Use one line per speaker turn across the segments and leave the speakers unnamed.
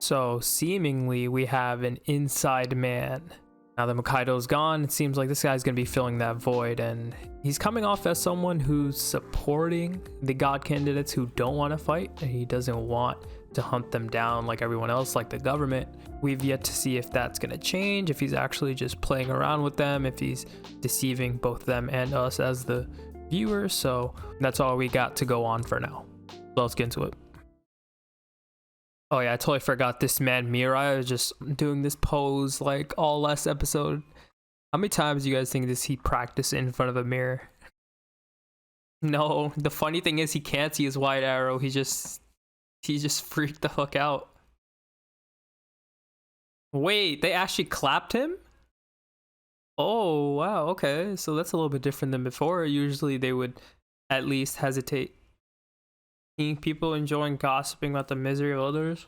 So seemingly we have an inside man. Now that Mikaido's gone, it seems like this guy's gonna be filling that void, and he's coming off as someone who's supporting the god candidates who don't want to fight, and he doesn't want to hunt them down like everyone else, like the government. We've yet to see if that's gonna change, if he's actually just playing around with them, if he's deceiving both them and us as the viewers. So that's all we got to go on for now. So let's get into it. Oh yeah, I totally forgot this man Mirai was just doing this pose like all last episode. How many times do you guys think this he practiced in front of a mirror? No, the funny thing is he can't see his white arrow. He just freaked the fuck out. Wait, they actually clapped him? Oh wow, okay. So that's a little bit different than before. Usually they would at least hesitate. Seeing people enjoying gossiping about the misery of others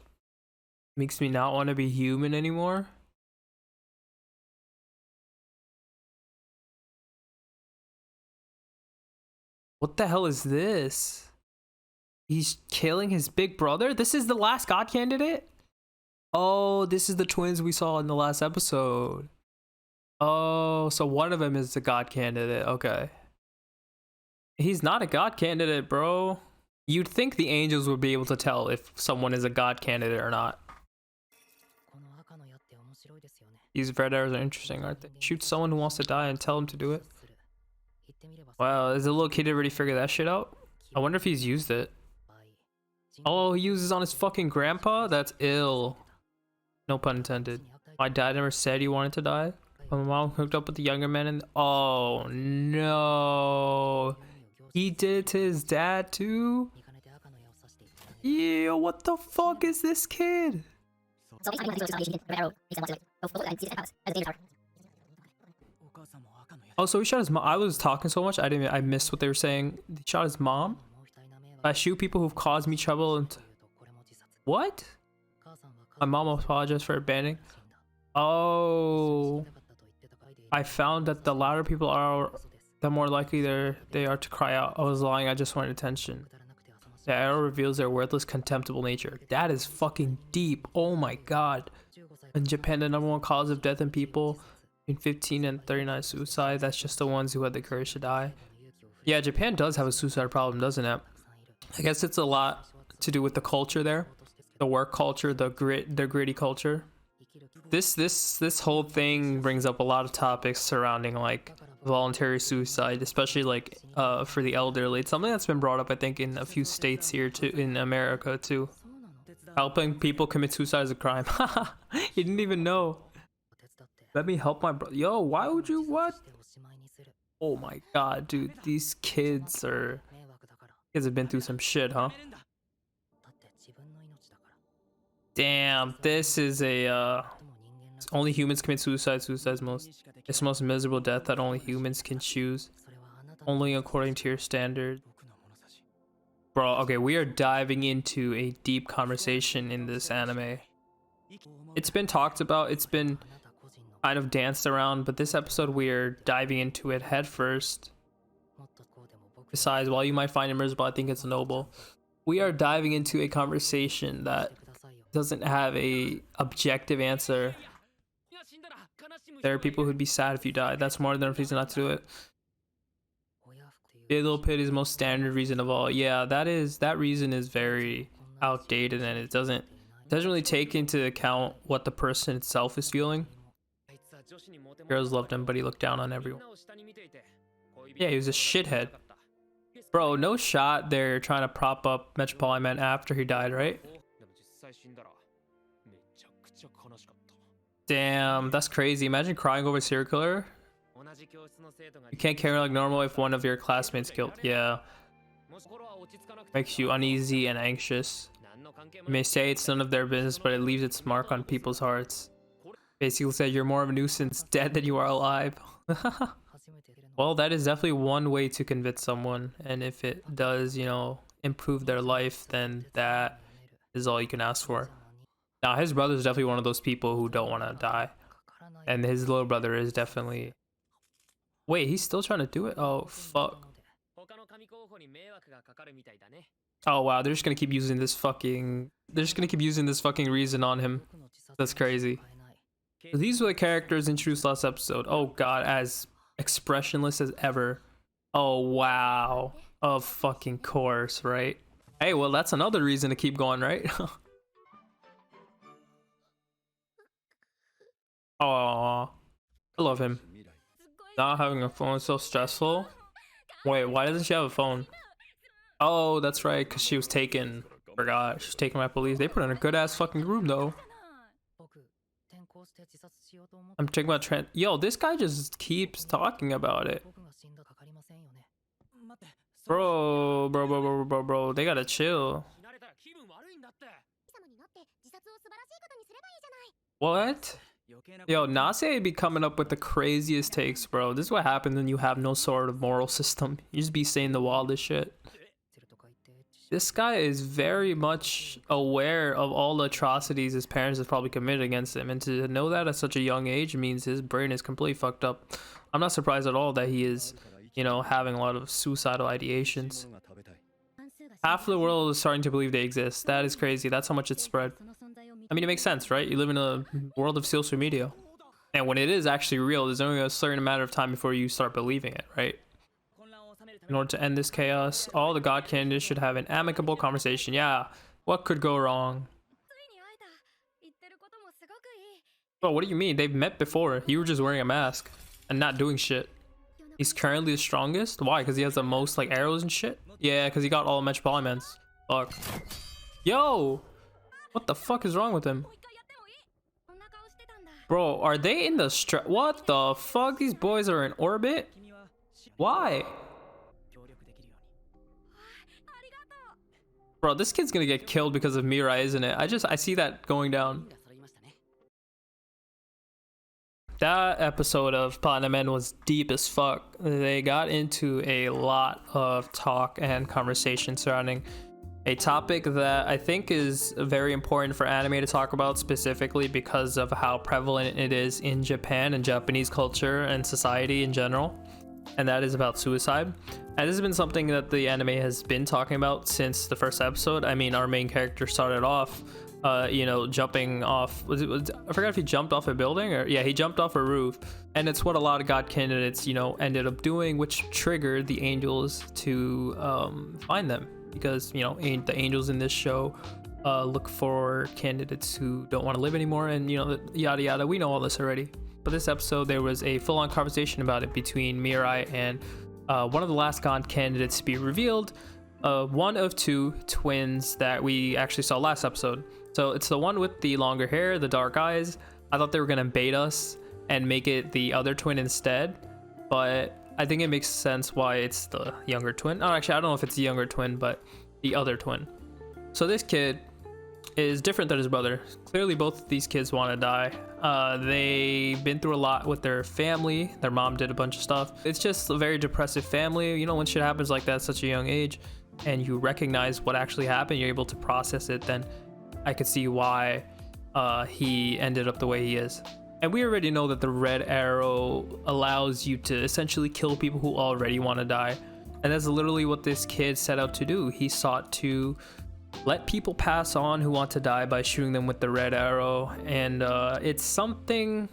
makes me not want to be human anymore. What the hell is this? He's killing his big brother? This is the last god candidate? Oh, this is the twins we saw in the last episode. Oh, so one of them is the god candidate. Okay. He's not a god candidate, bro. You'd think the angels would be able to tell if someone is a god candidate or not. These red arrows are interesting, aren't they? Shoot someone who wants to die and tell him to do it. Wow, is the little kid already figured that shit out? I wonder if he's used it. Oh, he uses on his fucking grandpa? That's ill. No pun intended. My dad never said he wanted to die. My mom hooked up with the younger man and oh no. He did it to his dad too? Yeah, what the fuck is this kid? Oh, so he shot his mom. I was talking so much, I missed what they were saying. He shot his mom? I shoot people who've caused me trouble and... What? My mom apologized for abandoning. Oh. I found that the louder people are, the more likely they are to cry out. I was lying, I just wanted attention. The arrow reveals their worthless, contemptible nature. That is fucking deep. Oh my god. In Japan, the #1 cause of death in people in 15 and 39 suicide. That's just the ones who had the courage to die. Yeah, Japan does have a suicide problem, doesn't it? I guess it's a lot to do with the culture there. The work culture, the gritty culture. This whole thing brings up a lot of topics surrounding like voluntary suicide, especially like for the elderly. It's something that's been brought up, I think, in a few states here too, in America too. Helping people commit suicide is a crime. You didn't even know. Let me help my brother. Yo, why would you? What? Oh my god, dude, these kids have been through some shit, huh? Damn, this is a only humans commit suicide. Suicide's it's the most miserable death that only humans can choose. Only according to your standard. Bro, okay, we are diving into a deep conversation in this anime. It's been talked about, it's been kind of danced around, but this episode we are diving into it head first. Besides, while you might find it miserable, I think it's noble. We are diving into a conversation that doesn't have a objective answer. There are people who'd be sad if you died. That's more than a reason not to do it. Filial piety is the most standard reason of all. Yeah, that reason is very outdated, and it doesn't really take into account what the person itself is feeling. Girls loved him, but he looked down on everyone. Yeah, he was a shithead. Bro, no shot they're trying to prop up Metropolitan Man after he died, right? Damn, that's crazy. Imagine crying over a serial killer. You can't carry like normal if one of your classmates killed. Yeah. Makes you uneasy and anxious. You may say it's none of their business, but it leaves its mark on people's hearts. Basically said you're more of a nuisance dead than you are alive. Well, that is definitely one way to convince someone, and if it does, you know, improve their life, then that is all you can ask for. Now, his brother is definitely one of those people who don't want to die, and his little brother is definitely... Wait, he's still trying to do it? Oh, fuck. Oh wow, they're just gonna keep using this fucking. They're just gonna keep using this fucking reason on him. That's crazy. So these were the characters introduced last episode. Oh god, as expressionless as ever. Oh wow. Of fucking course, right? Hey, well that's another reason to keep going, right? Oh, I love him. Not having a phone is so stressful. Wait, why doesn't she have a phone? Oh, that's right, because she was taken. Forgot, she's taken by police. They put her in a good ass fucking room though. I'm checking about Trent. Yo, this guy just keeps talking about it. Bro, they gotta chill. What? Yo, Nase be coming up with the craziest takes, bro. This is what happens when you have no sort of moral system. You just be saying the wildest shit. This guy is very much aware of all the atrocities his parents have probably committed against him, and to know that at such a young age means his brain is completely fucked up. I'm not surprised at all that he is, you know, having a lot of suicidal ideations. Half of the world is starting to believe they exist. That is crazy. That's how much it's spread. I mean, it makes sense, right? You live in a world of social media. And when it is actually real, there's only a certain amount of time before you start believing it, right? In order to end this chaos, all the god candidates should have an amicable conversation. Yeah, what could go wrong? Bro, what do you mean? They've met before. You were just wearing a mask and not doing shit. He's currently the strongest? Why? Because he has the most, like, arrows and shit? Yeah, because he got all Metropoliments. Fuck. Yo! What the fuck is wrong with him? Bro, are they in the what the fuck? These boys are in orbit? Why? Bro, this kid's gonna get killed because of Mirai, isn't it? I see that going down. That episode of Platinum End was deep as fuck. They got into a lot of talk and conversation surrounding a topic that I think is very important for anime to talk about, specifically because of how prevalent it is in Japan and Japanese culture and society in general, and that is about suicide. And this has been something that the anime has been talking about since the first episode. I mean, our main character started off you know, jumping off, I forgot if he jumped off a building or, yeah, he jumped off a roof, and it's what a lot of god candidates, you know, ended up doing, which triggered the angels to find them, because, you know, the angels in this show look for candidates who don't want to live anymore, and, you know, yada yada. We know all this already. But this episode, there was a full-on conversation about it between Mirai and one of the last god candidates to be revealed, one of two twins that we actually saw last episode. So it's the one with the longer hair, the dark eyes. I thought they were gonna bait us and make it the other twin instead, but I think it makes sense why it's the younger twin. Oh, actually, I don't know if it's the younger twin, but the other twin. So this kid is different than his brother. Clearly, both of these kids want to die. They've been through a lot with their family. Their mom did a bunch of stuff. It's just a very depressive family. You know, when shit happens like that at such a young age, and you recognize what actually happened, you're able to process it, then I could see why he ended up the way he is. And we already know that the red arrow allows you to essentially kill people who already want to die. And that's literally what this kid set out to do. He sought to let people pass on who want to die by shooting them with the red arrow. And it's something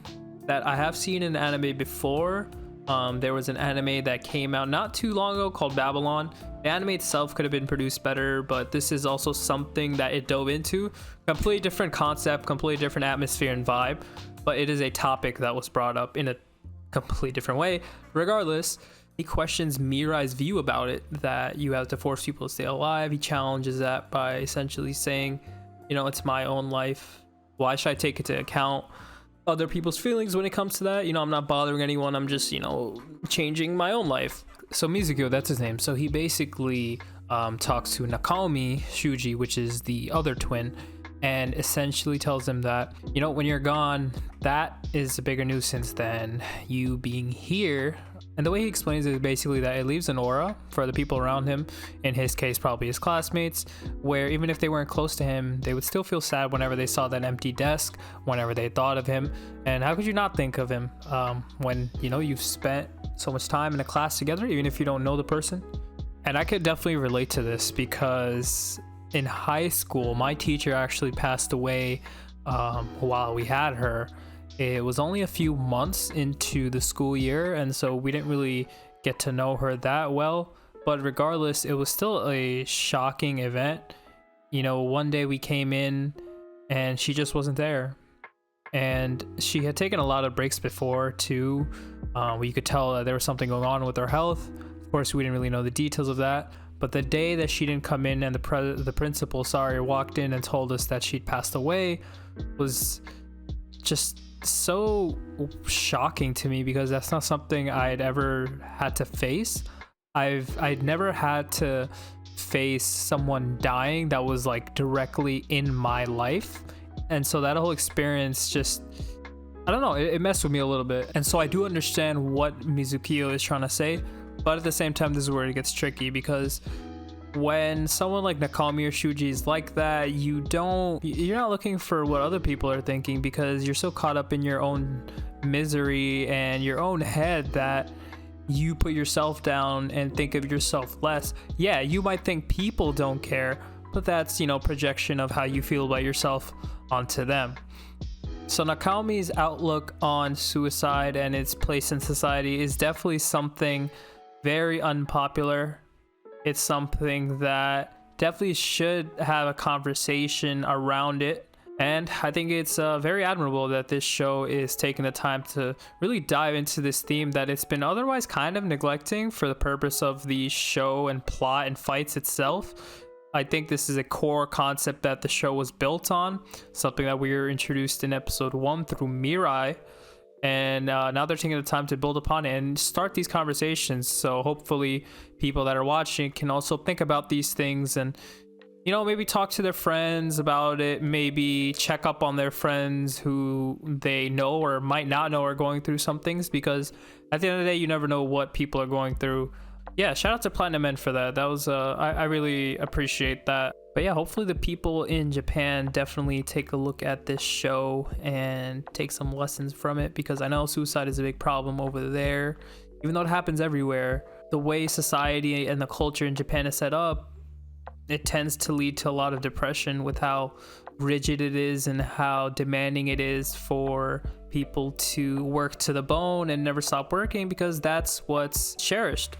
that I have seen in anime before. There was an anime that came out not too long ago called Babylon. The anime itself could have been produced better, but this is also something that it dove into. Completely different concept, completely different atmosphere and vibe, but it is a topic that was brought up in a completely different way. Regardless, he questions Mirai's view about it, that you have to force people to stay alive. He challenges that by essentially saying, you know, it's my own life. Why should I take into account other people's feelings when it comes to that? You know, I'm not bothering anyone. I'm just, you know, changing my own life. So Mizuki, that's his name. So he basically talks to Nakaumi Shuji, which is the other twin, and essentially tells him that, you know, when you're gone, that is a bigger nuisance than you being here. And the way he explains it is basically that it leaves an aura for the people around him, in his case probably his classmates, where even if they weren't close to him, they would still feel sad whenever they saw that empty desk, whenever they thought of him. And how could you not think of him when, you know, you've spent so much time in a class together, even if you don't know the person? And I could definitely relate to this because in high school, my teacher actually passed away while we had her. It was only a few months into the school year, and so we didn't really get to know her that well. But regardless, it was still a shocking event. You know, one day we came in and she just wasn't there. And she had taken a lot of breaks before too. You could tell that there was something going on with her health. Of course, we didn't really know the details of that. But the day that she didn't come in and the principal, walked in and told us that she'd passed away was just so shocking to me, because that's not something I'd ever had to face. I'd never had to face someone dying that was like directly in my life. And so that whole experience just, I don't know, it messed with me a little bit. And so I do understand what Mizukiyo is trying to say, but at the same time, this is where it gets tricky, because when someone like Nakaumi or Shuji is like that, you're not looking for what other people are thinking, because you're so caught up in your own misery and your own head that you put yourself down and think of yourself less. Yeah, you might think people don't care, but that's, you know, projection of how you feel about yourself onto them. So Nakaumi's outlook on suicide and its place in society is definitely something very unpopular. It's something that definitely should have a conversation around it. And I think it's very admirable that this show is taking the time to really dive into this theme that it's been otherwise kind of neglecting for the purpose of the show and plot and fights itself. I think this is a core concept that the show was built on, something that we were introduced in episode 1 through Mirai. And now they're taking the time to build upon it and start these conversations. So hopefully people that are watching can also think about these things and, you know, maybe talk to their friends about it, maybe check up on their friends who they know or might not know are going through some things, because at the end of the day, you never know what people are going through. Yeah, shout out to Platinum Men for that. That was, I really appreciate that. But yeah, hopefully the people in Japan definitely take a look at this show and take some lessons from it, because I know suicide is a big problem over there. Even though it happens everywhere, the way society and the culture in Japan is set up, it tends to lead to a lot of depression with how rigid it is and how demanding it is for people to work to the bone and never stop working, because that's what's cherished.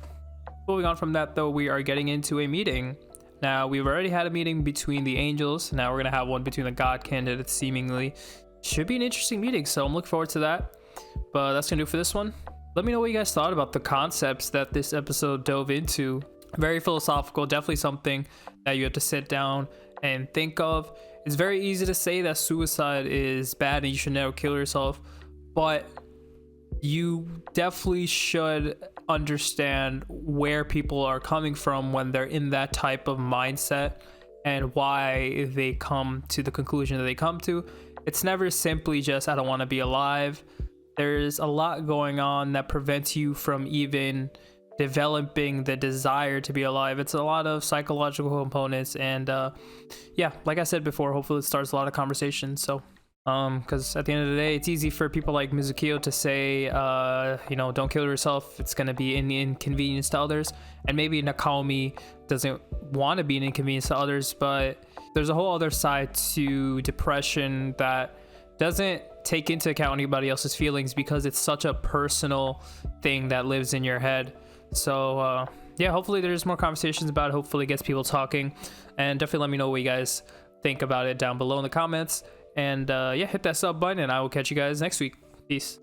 Moving on from that though, we are getting into a meeting. Now, we've already had a meeting between the angels. Now we're going to have one between the god candidates, seemingly. Should be an interesting meeting, so I'm looking forward to that. But that's going to do it for this one. Let me know what you guys thought about the concepts that this episode dove into. Very philosophical, definitely something that you have to sit down and think of. It's very easy to say that suicide is bad and you should never kill yourself, but you definitely should understand where people are coming from when they're in that type of mindset and why they come to the conclusion that they come to. It's never simply just, I don't want to be alive. There's a lot going on that prevents you from even developing the desire to be alive. It's a lot of psychological components, and yeah, like I said before, hopefully it starts a lot of conversations. So because at the end of the day, it's easy for people like Mizukiyo to say, you know, don't kill yourself, it's going to be an inconvenience to others. And maybe Nakaumi doesn't want to be an inconvenience to others, but there's a whole other side to depression that doesn't take into account anybody else's feelings, because it's such a personal thing that lives in your head. So yeah, hopefully there's more conversations about it. Hopefully it gets people talking, and definitely let me know what you guys think about it down below in the comments. And yeah, hit that sub button, and I will catch you guys next week. Peace.